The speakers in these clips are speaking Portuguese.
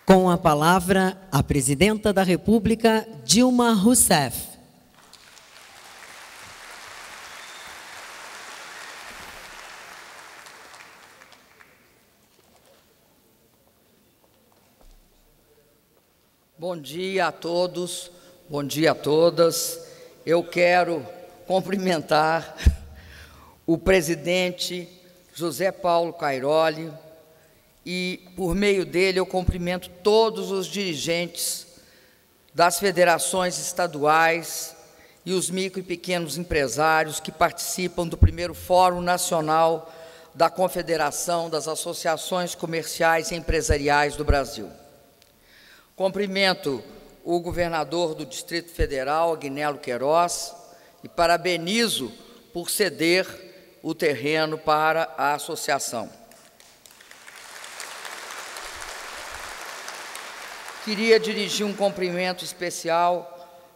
Com a palavra, a Presidenta da República, Dilma Rousseff. Bom dia a todos, bom dia a todas. Eu quero cumprimentar o presidente José Paulo Cairoli e, por meio dele, eu cumprimento todos os dirigentes das federações estaduais e os micro e pequenos empresários que participam do primeiro Fórum Nacional da Confederação das Associações Comerciais e Empresariais do Brasil. Cumprimento o governador do Distrito Federal, Agnello Queiroz, e parabenizo por ceder o terreno para a associação. Queria dirigir um cumprimento especial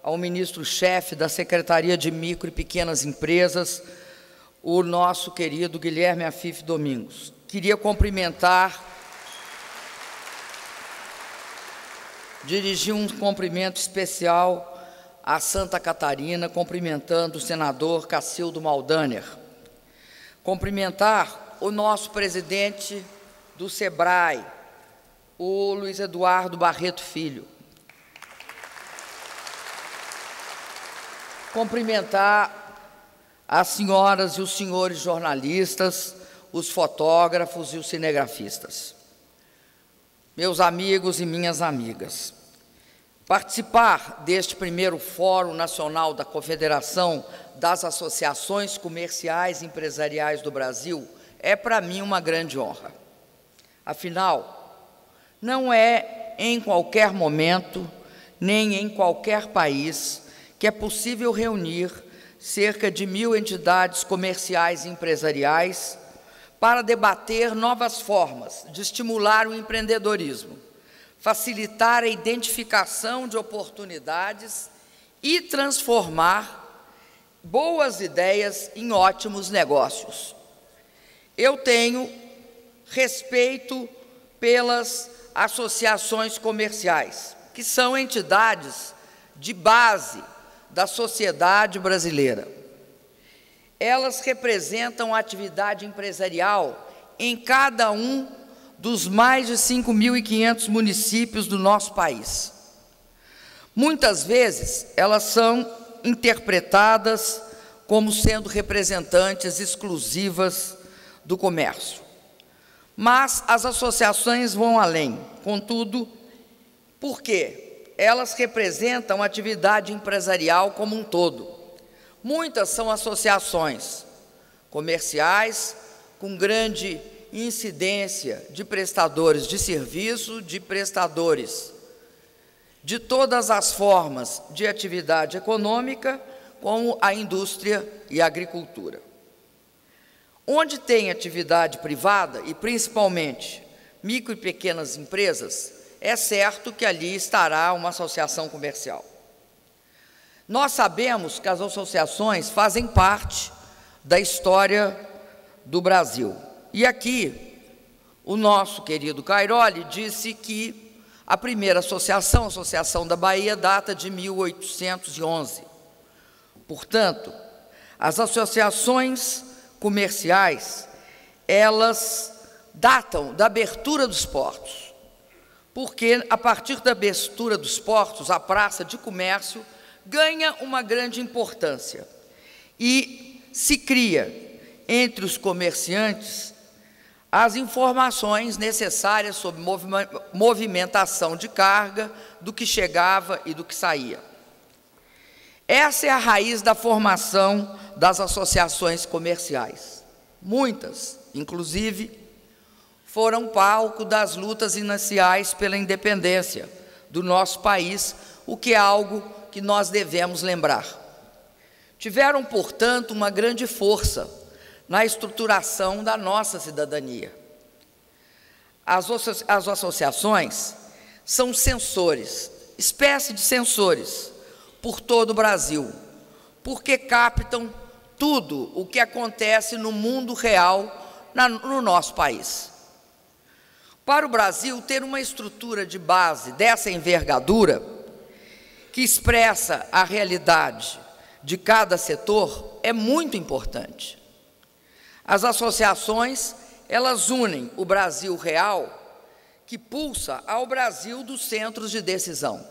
ao ministro-chefe da Secretaria de Micro e Pequenas Empresas, o nosso querido Guilherme Afif Domingos. Queria dirigir um cumprimento especial a Santa Catarina, cumprimentando o senador Cacildo Maldaner. Cumprimentar o nosso presidente do SEBRAE, o Luiz Eduardo Barreto Filho. Cumprimentar as senhoras e os senhores jornalistas, os fotógrafos e os cinegrafistas. Meus amigos e minhas amigas, participar deste primeiro Fórum Nacional da Confederação das Associações Comerciais e Empresariais do Brasil é, para mim, uma grande honra. Afinal, não é em qualquer momento, nem em qualquer país, que é possível reunir cerca de 1.000 entidades comerciais e empresariais para debater novas formas de estimular o empreendedorismo, facilitar a identificação de oportunidades e transformar boas ideias em ótimos negócios. Eu tenho respeito pelas associações comerciais, que são entidades de base da sociedade brasileira. Elas representam a atividade empresarial em cada um dos mais de 5.500 municípios do nosso país. Muitas vezes, elas são interpretadas como sendo representantes exclusivas do comércio. Mas as associações vão além, contudo, porque elas representam a atividade empresarial como um todo. Muitas são associações comerciais com grande incidência de prestadores de serviço, de prestadores de todas as formas de atividade econômica, como a indústria e a agricultura. Onde tem atividade privada, e principalmente micro e pequenas empresas, é certo que ali estará uma associação comercial. Nós sabemos que as associações fazem parte da história do Brasil. E aqui, o nosso querido Cairoli disse que a primeira associação, a Associação da Bahia, data de 1811. Portanto, as associações comerciais, elas datam da abertura dos portos, porque, a partir da abertura dos portos, a praça de comércio ganha uma grande importância e se cria entre os comerciantes as informações necessárias sobre movimentação de carga, do que chegava e do que saía. Essa é a raiz da formação das associações comerciais. Muitas, inclusive, foram palco das lutas iniciais pela independência do nosso país, o que é algo que nós devemos lembrar. Tiveram, portanto, uma grande força na estruturação da nossa cidadania. As associações são sensores, espécie de sensores, por todo o Brasil, porque captam tudo o que acontece no mundo real no nosso país. Para o Brasil, ter uma estrutura de base dessa envergadura, que expressa a realidade de cada setor, é muito importante. As associações, elas unem o Brasil real, que pulsa, ao Brasil dos centros de decisão.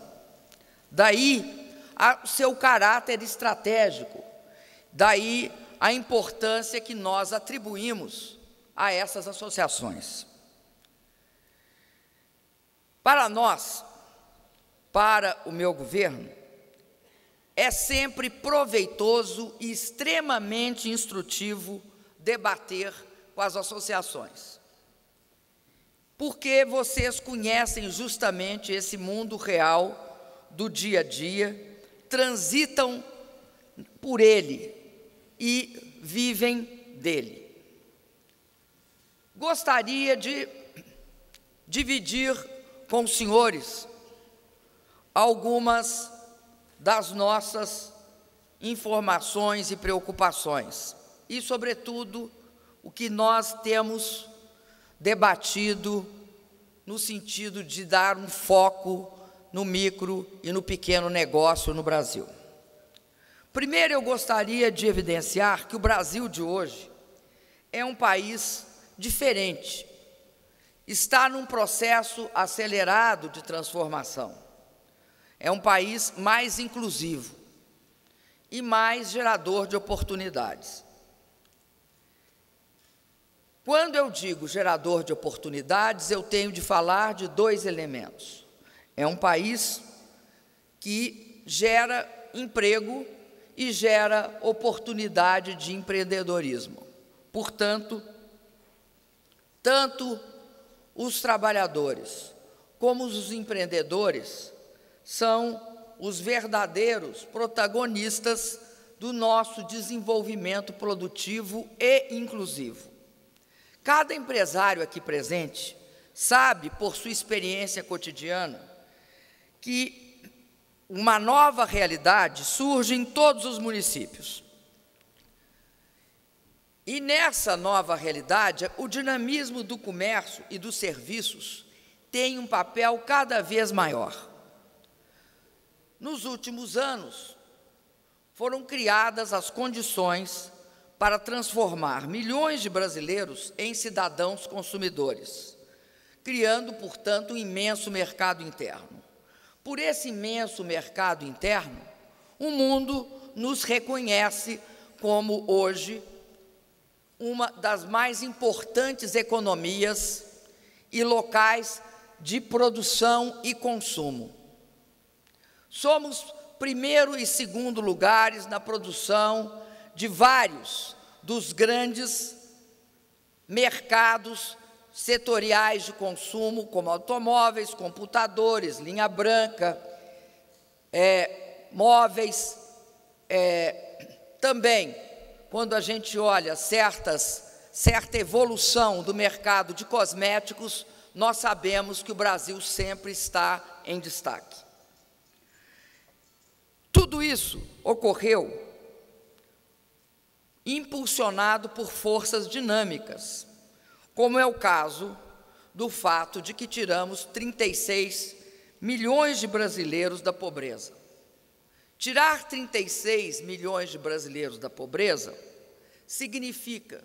Daí o seu caráter estratégico, daí a importância que nós atribuímos a essas associações. Para nós, para o meu governo, é sempre proveitoso e extremamente instrutivo debater com as associações, porque vocês conhecem justamente esse mundo real do dia a dia, transitam por ele e vivem dele. Gostaria de dividir com os senhores algumas das nossas informações e preocupações, e, sobretudo, o que nós temos debatido no sentido de dar um foco no micro e no pequeno negócio no Brasil. Primeiro, eu gostaria de evidenciar que o Brasil de hoje é um país diferente, está num processo acelerado de transformação. É um país mais inclusivo e mais gerador de oportunidades. Quando eu digo gerador de oportunidades, eu tenho de falar de dois elementos. É um país que gera emprego e gera oportunidade de empreendedorismo. Portanto, tanto os trabalhadores como os empreendedores são os verdadeiros protagonistas do nosso desenvolvimento produtivo e inclusivo. Cada empresário aqui presente sabe, por sua experiência cotidiana, que uma nova realidade surge em todos os municípios. E nessa nova realidade, o dinamismo do comércio e dos serviços tem um papel cada vez maior. Nos últimos anos, foram criadas as condições para transformar milhões de brasileiros em cidadãos consumidores, criando, portanto, um imenso mercado interno. Por esse imenso mercado interno, o mundo nos reconhece como, hoje, uma das mais importantes economias e locais de produção e consumo. Somos primeiro e segundo lugares na produção de vários dos grandes mercados setoriais de consumo, como automóveis, computadores, linha branca, móveis. Também, quando a gente olha certa evolução do mercado de cosméticos, nós sabemos que o Brasil sempre está em destaque. Tudo isso ocorreu impulsionado por forças dinâmicas, como é o caso do fato de que tiramos 36 milhões de brasileiros da pobreza. Tirar 36 milhões de brasileiros da pobreza significa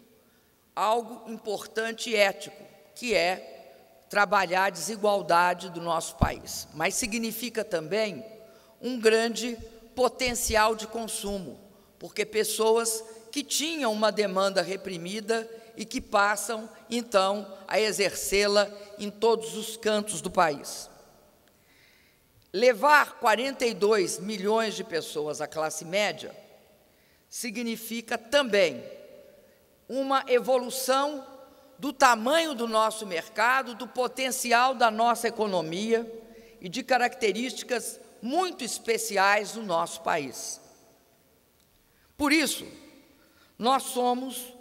algo importante e ético, que é trabalhar a desigualdade do nosso país, mas significa também um grande potencial de consumo, porque pessoas que tinham uma demanda reprimida e que passam, então, a exercê-la em todos os cantos do país. Levar 42 milhões de pessoas à classe média significa também uma evolução do tamanho do nosso mercado, do potencial da nossa economia e de características muito especiais do nosso país. Por isso, nós somos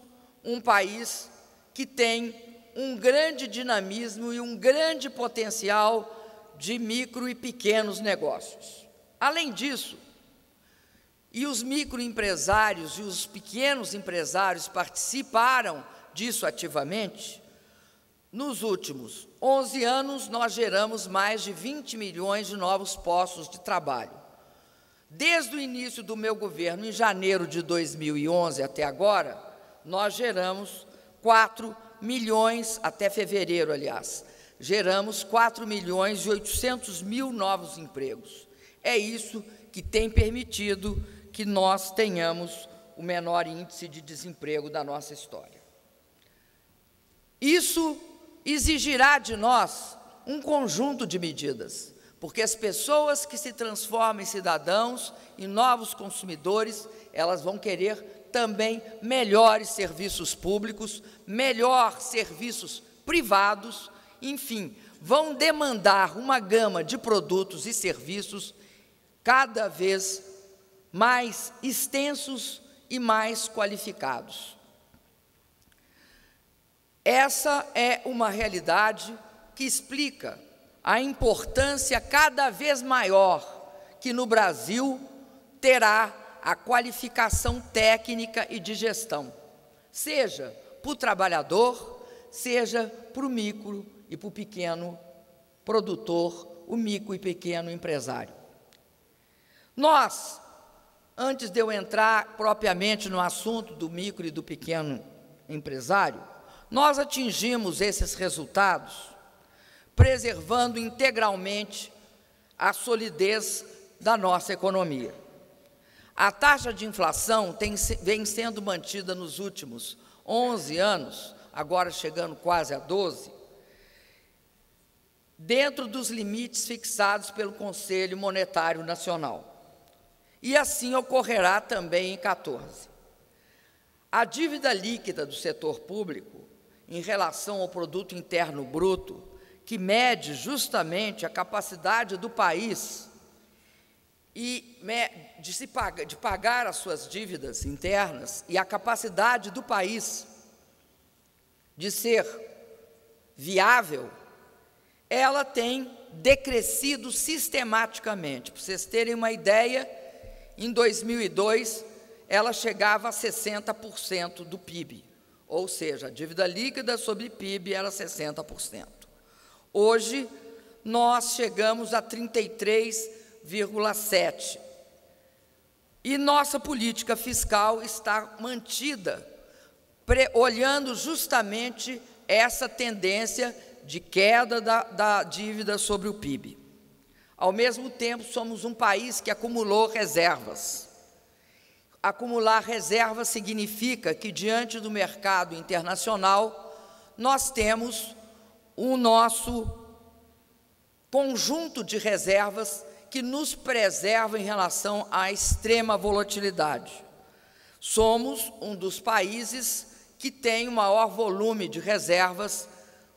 um país que tem um grande dinamismo e um grande potencial de micro e pequenos negócios. Além disso, e os microempresários e os pequenos empresários participaram disso ativamente, Nos últimos 11 anos, nós geramos mais de 20 milhões de novos postos de trabalho. Desde o início do meu governo, em janeiro de 2011 até agora, nós geramos 4 milhões, até fevereiro, aliás, geramos 4 milhões e 800 mil novos empregos. É isso que tem permitido que nós tenhamos o menor índice de desemprego da nossa história. Isso exigirá de nós um conjunto de medidas, porque as pessoas que se transformam em cidadãos e novos consumidores, elas vão querer também melhores serviços públicos, melhores serviços privados, enfim, vão demandar uma gama de produtos e serviços cada vez mais extensos e mais qualificados. Essa é uma realidade que explica a importância cada vez maior que no Brasil terá a qualificação técnica e de gestão, seja para o trabalhador, seja para o micro e para o pequeno produtor, o micro e pequeno empresário. Nós, antes de eu entrar propriamente no assunto do micro e do pequeno empresário, nós atingimos esses resultados preservando integralmente a solidez da nossa economia. A taxa de inflação vem sendo mantida nos últimos 11 anos, agora chegando quase a 12, dentro dos limites fixados pelo Conselho Monetário Nacional. E assim ocorrerá também em 14. A dívida líquida do setor público, em relação ao produto interno bruto, que mede justamente a capacidade do país de pagar as suas dívidas internas e a capacidade do país de ser viável, ela tem decrescido sistematicamente. Para vocês terem uma ideia, em 2002, ela chegava a 60% do PIB, ou seja, a dívida líquida sobre PIB era 60%. Hoje, nós chegamos a 33,7%. E nossa política fiscal está mantida, olhando justamente essa tendência de queda da dívida sobre o PIB. Ao mesmo tempo, somos um país que acumulou reservas. Acumular reservas significa que, diante do mercado internacional, nós temos o nosso conjunto de reservas que nos preserva em relação à extrema volatilidade. Somos um dos países que tem o maior volume de reservas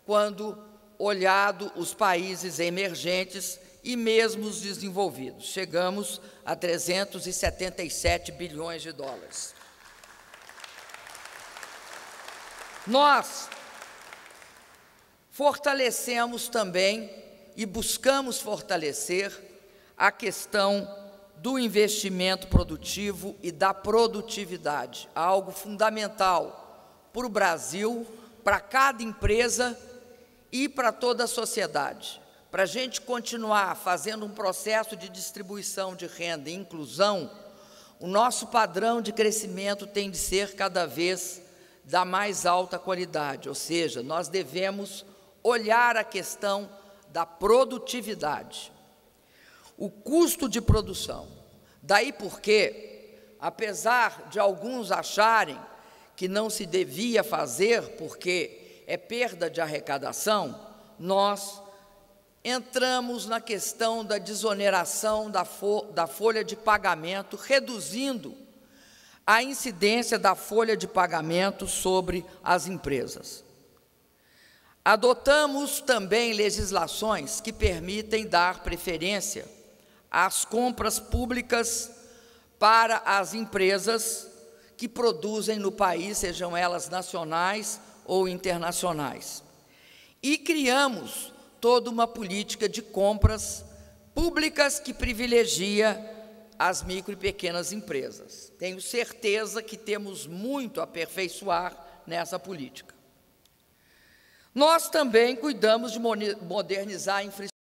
quando olhado os países emergentes e mesmo os desenvolvidos. Chegamos a 377 bilhões de dólares. Nós fortalecemos também e buscamos fortalecer a questão do investimento produtivo e da produtividade, algo fundamental para o Brasil, para cada empresa e para toda a sociedade. Para a gente continuar fazendo um processo de distribuição de renda e inclusão, o nosso padrão de crescimento tem de ser cada vez da mais alta qualidade, ou seja, nós devemos olhar a questão da produtividade. O custo de produção. Daí porque, apesar de alguns acharem que não se devia fazer porque é perda de arrecadação, nós entramos na questão da desoneração da folha de pagamento, reduzindo a incidência da folha de pagamento sobre as empresas. Adotamos também legislações que permitem dar preferência às compras públicas para as empresas que produzem no país, sejam elas nacionais ou internacionais. E criamos toda uma política de compras públicas que privilegia as micro e pequenas empresas. Tenho certeza que temos muito a aperfeiçoar nessa política. Nós também cuidamos de modernizar a infraestrutura